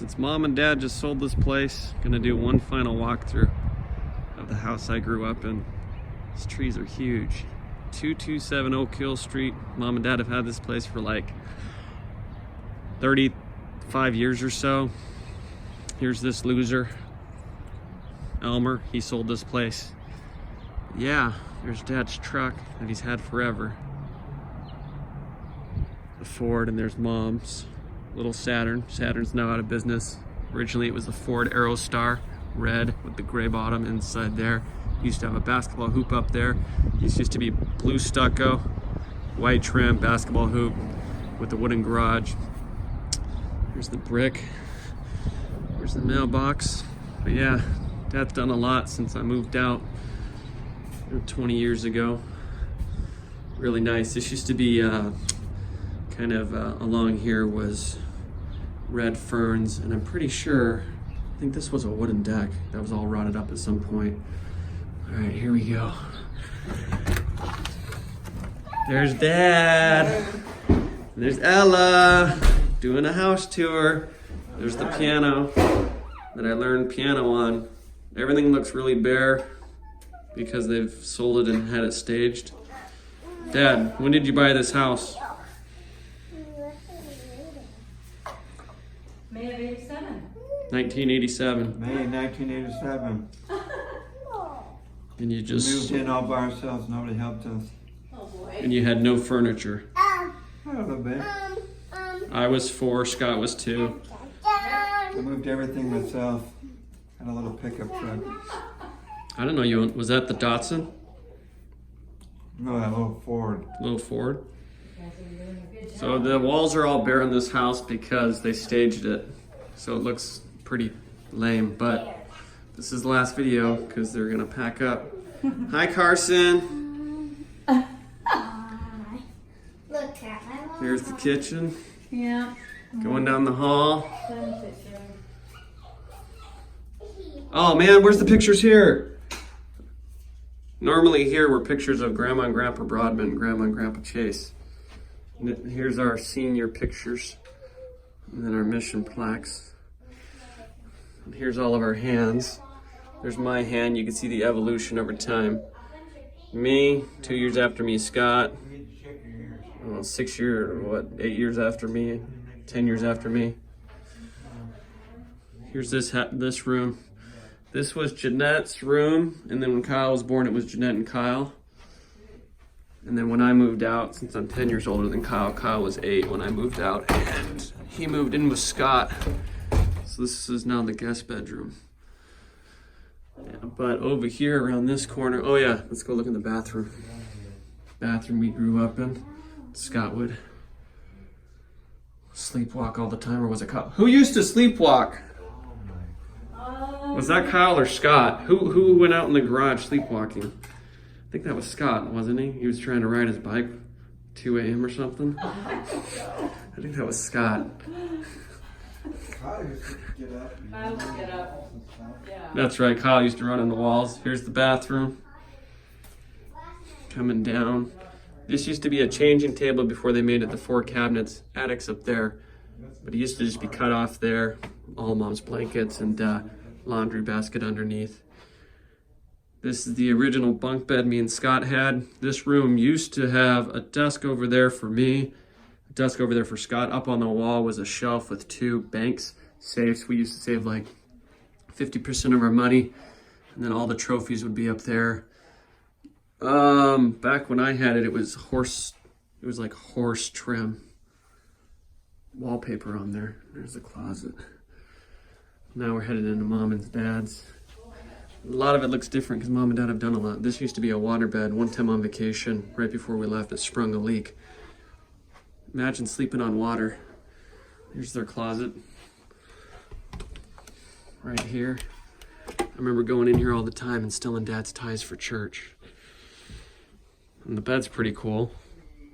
Since mom and dad just sold this place, gonna do one final walkthrough of the house I grew up in. These trees are huge. 227 Oak Hill Street. Mom and dad have had this place for like 35 years or so. Here's this loser, Elmer. He sold this place. Yeah, there's dad's truck that he's had forever. The Ford, and there's mom's little Saturn. Saturn's now out of business. Originally it was a Ford Aerostar, red with the gray bottom inside there. Used to have a basketball hoop up there. This used to be blue stucco, white trim basketball hoop with the wooden garage. Here's the brick. Here's the mailbox. But yeah, dad's done a lot since I moved out 20 years ago. Really nice. This used to be kind of along here was red ferns, and I'm pretty sure, I think this was a wooden deck that was all rotted up at some point. All right, here we go. There's Dad. There's Ella doing a house tour. There's the piano that I learned piano on. Everything looks really bare because they've sold it and had it staged. Dad, when did you buy this house? May of 87. 1987. May 1987. And you just Moved in all by ourselves. Nobody helped us. Oh boy. and you had no furniture. A little bit. I was 4, Scott was 2. I moved everything myself. Had a little pickup truck. I don't know, you owned, was that the Datsun? No, that little Ford. Little Ford? So the walls are all bare in this house because they staged it. So it looks pretty lame, but this is the last video because they're gonna pack up. Hi, Carson. Look at my mom. Here's the kitchen. Yeah. Going down the hall. Oh man, where's the pictures here? Normally here were pictures of Grandma and Grandpa Broadman, Grandma and Grandpa Chase. And here's our senior pictures. And then our mission plaques. And here's all of our hands. There's my hand. You can see the evolution over time. Me, 2 years after me, Scott. Well, 6 years, what, 8 years after me, 10 years after me. Here's this room. This was Jeanette's room, and then when Kyle was born, it was Jeanette and Kyle. And then when I moved out, since I'm 10 years older than Kyle, Kyle was 8 when I moved out, and he moved in with Scott. So this is now the guest bedroom. Yeah, but over here around this corner, oh yeah, let's go look in the bathroom. Bathroom we grew up in. Scott would sleepwalk all the time, or was it Kyle? Who used to sleepwalk? Was that Kyle or Scott? Who went out in the garage sleepwalking? I think that was Scott, wasn't he? He was trying to ride his bike 2 a.m. or something. I think that was Scott. Kyle used to get up. I would get up. Yeah. That's right, Kyle used to run on the walls. Here's the bathroom. Coming down. This used to be a changing table before they made it the 4 cabinets. Attic's up there. But it used to just be cut off there. All Mom's blankets and laundry basket underneath. This is the original bunk bed me and Scott had. This room used to have a desk over there for me, a desk over there for Scott. Up on the wall was a shelf with 2 banks, safes. We used to save like 50% of our money, and then all the trophies would be up there. Back when I had it, it was like horse trim wallpaper on there. There's the closet. Now we're headed into Mom and Dad's. A lot of it looks different because Mom and Dad have done a lot. This used to be a water bed. One time on vacation, right before we left, it sprung a leak. Imagine sleeping on water. Here's their closet. Right here. I remember going in here all the time and stealing Dad's ties for church. And the bed's pretty cool.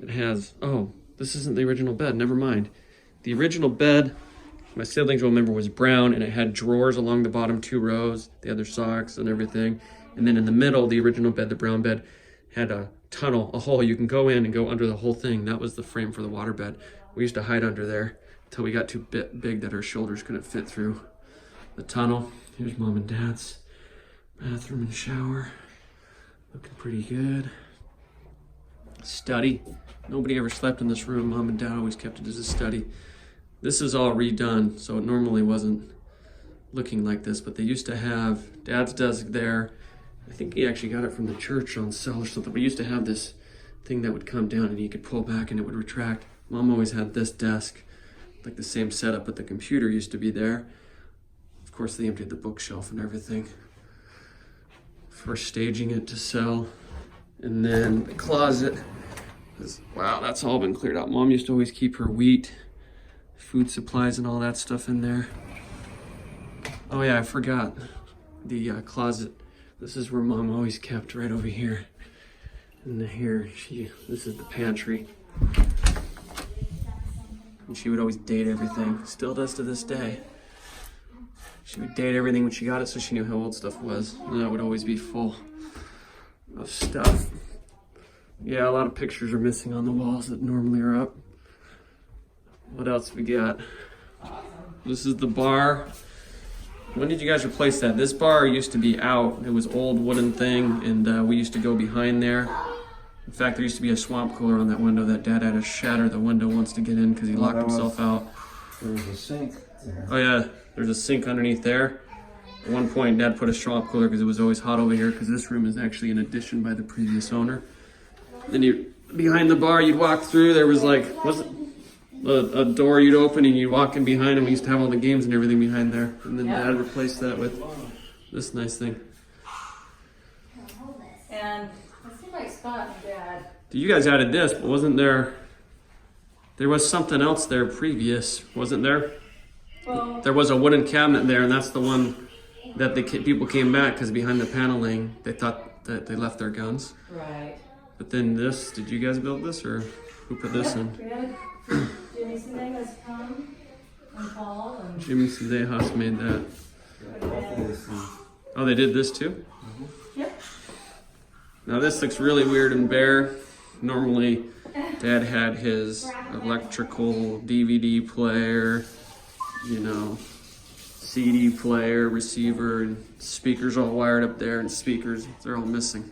It has, oh, this isn't the original bed, never mind. The original bed, my siblings will remember, was brown, and it had drawers along the bottom 2 rows. They had their socks and everything. And then in the middle, the original bed, the brown bed, had a tunnel, a hole. You can go in and go under the whole thing. That was the frame for the water bed. We used to hide under there. until we got too big that her shoulders couldn't fit through the tunnel. Here's mom and dad's bathroom and shower. Looking pretty good. Study. Nobody ever slept in this room. Mom and dad always kept it as a study. This is all redone, so it normally wasn't looking like this, but they used to have dad's desk there. I think he actually got it from the church on sale or something. We used to have this thing that would come down and you could pull back and it would retract. Mom always had this desk, like the same setup, but the computer used to be there. Of course, they emptied the bookshelf and everything for staging it to sell. And then the closet is, wow, that's all been cleared out. Mom used to always keep her wheat, food supplies and all that stuff in there. Oh yeah, I forgot the closet. This is where mom always kept, right over here. And here, this is the pantry. And she would always date everything. Still does to this day. She would date everything when she got it so she knew how old stuff was. And that would always be full of stuff. Yeah, a lot of pictures are missing on the walls that normally are up. What else we got? This is the bar. When did you guys replace that? This bar used to be out. It was old wooden thing, and we used to go behind there. In fact, there used to be a swamp cooler on that window that Dad had to shatter the window once to get in because he locked himself out. There was a sink there. Oh yeah, there's a sink underneath there. At one point, Dad put a swamp cooler because it was always hot over here because this room is actually an addition by the previous owner. Then behind the bar, you'd walk through, there was like, a door you'd open and you'd walk in behind, and we used to have all the games and everything behind there. And then Dad replaced that with this nice thing. And it seemed like Scott and Dad. You guys added this, but wasn't there was something else there previous, wasn't there? Well, There was a wooden cabinet there, and that's the one that people came back because behind the paneling, they thought that they left their guns. right. But then this, did you guys build this, or who put this in? We had Jimmy Senegas come and Paul and Jimmy Senejas made that. Both of these things. Oh, they did this too? yep. Now this looks really weird and bare. Normally, Dad had his electrical DVD player, CD player, receiver, and speakers all wired up there, and speakers, they're all missing.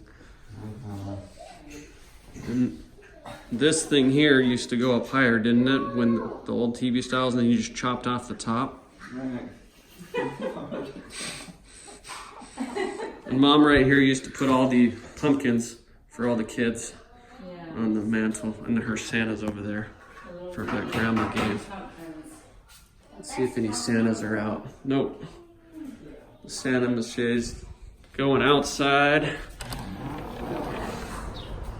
And this thing here used to go up higher, didn't it? When the old TV styles, and then you just chopped off the top. And Mom right here used to put all the pumpkins for all the kids Yeah. on the mantle, and her Santa's over there for that grandma gave. Let's see if any Santas are out. Nope. Santa mache's going outside.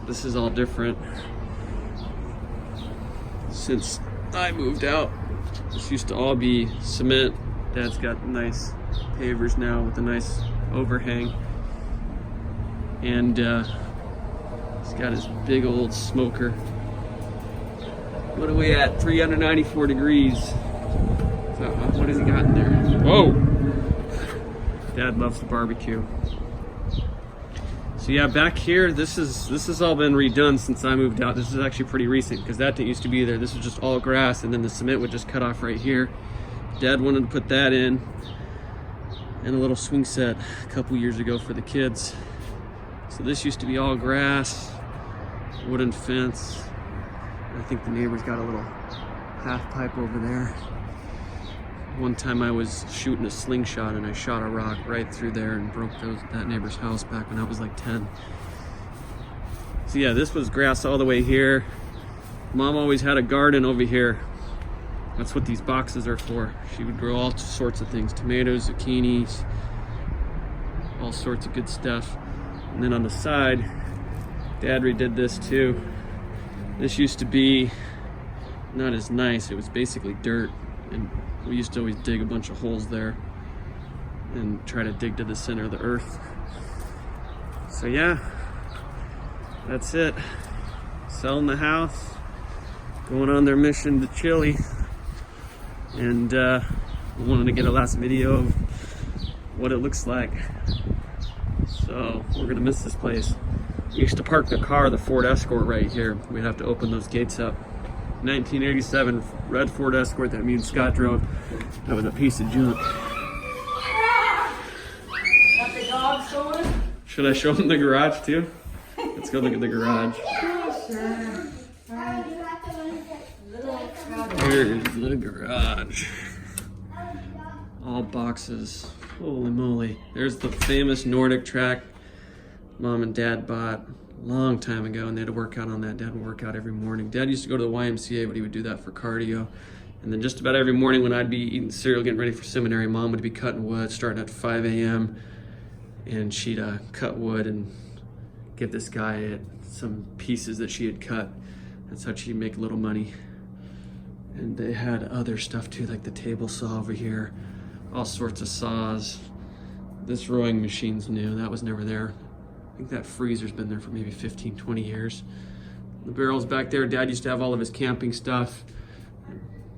This is all different since I moved out. This used to all be cement. Dad's got nice pavers now with a nice overhang. And he's got his big old smoker. What are we at? 394 degrees. So, what has he got in there? Whoa! Dad loves the barbecue. So yeah, back here, this has all been redone since I moved out. This is actually pretty recent because that didn't used to be there. This was just all grass, and then the cement would just cut off right here. Dad wanted to put that in, and a little swing set a couple years ago for the kids. So this used to be all grass, wooden fence. I think the neighbor's got a little half pipe over there. One time I was shooting a slingshot and I shot a rock right through there and broke that neighbor's house back when I was like 10. So yeah, this was grass all the way here. Mom always had a garden over here. That's what these boxes are for. She would grow all sorts of things, tomatoes, zucchinis, all sorts of good stuff. And then on the side, Dad redid this too. This used to be not as nice. It was basically dirt, and we used to always dig a bunch of holes there and try to dig to the center of the earth. So yeah, that's it. Selling the house, going on their mission to Chile, and we wanted to get a last video of what it looks like. So we're gonna miss this place. We used to park the car, the Ford Escort, right here. We'd have to open those gates up 1987 red Ford Escort that me and Scott drove. That was a piece of junk. Got the dogs going? Should I show them the garage too? Let's go look at the garage. Sure. Here's the garage. All boxes. Holy moly. There's the famous Nordic track Mom and Dad bought a long time ago, and they had to work out on that. Dad would work out every morning. Dad used to go to the YMCA, but he would do that for cardio. And then just about every morning when I'd be eating cereal, getting ready for seminary, Mom would be cutting wood, starting at 5 a.m. And she'd cut wood and give this guy some pieces that she had cut. That's how she'd make a little money. And they had other stuff too, like the table saw over here, all sorts of saws. This rowing machine's new, that was never there. I think that freezer's been there for maybe 15, 20 years. The barrel's back there. Dad used to have all of his camping stuff.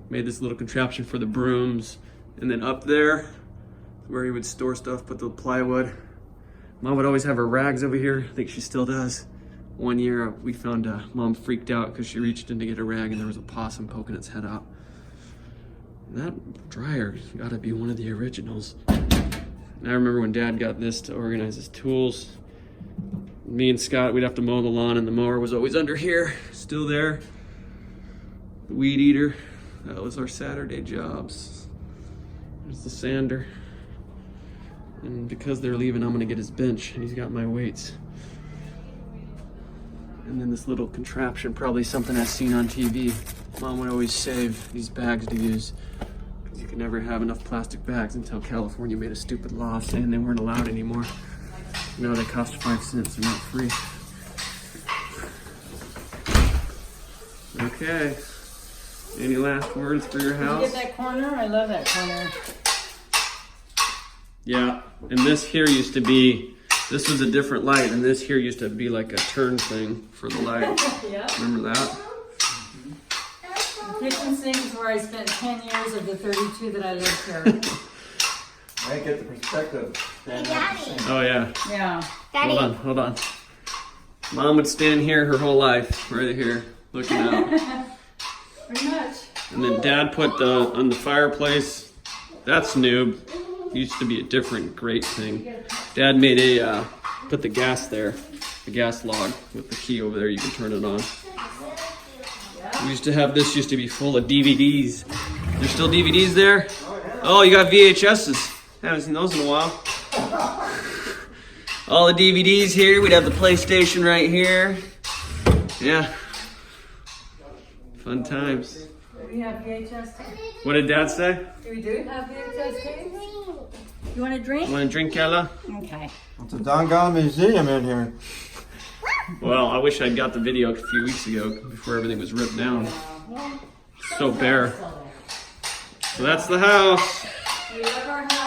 Made this little contraption for the brooms. And then up there, where he would store stuff, put the plywood. Mom would always have her rags over here. I think she still does. One year we found Mom freaked out because she reached in to get a rag and there was a possum poking its head out. That dryer's gotta be one of the originals. And I remember when Dad got this to organize his tools. Me and Scott, we'd have to mow the lawn and the mower was always under here, still there. The weed eater, that was our Saturday jobs. There's the sander. And because they're leaving, I'm gonna get his bench and he's got my weights. And then this little contraption, probably something I've seen on TV. Mom would always save these bags to use because you could never have enough plastic bags until California made a stupid law saying they weren't allowed anymore. Now they cost 5 cents, they're not free. Okay. Any last words for your Did you house? get that corner? I love that corner. Yeah, and this here used to be, this was a different light, and this here used to be like a turn thing for the light. Yeah. Remember that? The kitchen sink is where I spent 10 years of the 32 that I lived here. I get the perspective. Oh yeah. Yeah. Hold on. Mom would stand here her whole life, right here, looking out. Pretty much. And then Dad put on the fireplace, that's new. It used to be a different grate thing. Dad made put the gas there, the gas log with the key over there, you can turn it on. We used to have, this used to be full of DVDs. There's still DVDs there? Oh, you got VHSs. Haven't seen those in a while. All the DVDs here. We'd have the PlayStation right here. Yeah. Fun times. Do we have VHS tapes? What did Dad say? We do have VHS tapes? You want a drink? Want a drink, Ella? Okay. It's a doggone museum in here. Well, I wish I'd got the video a few weeks ago before everything was ripped down. So bare. So that's the house. We love our house.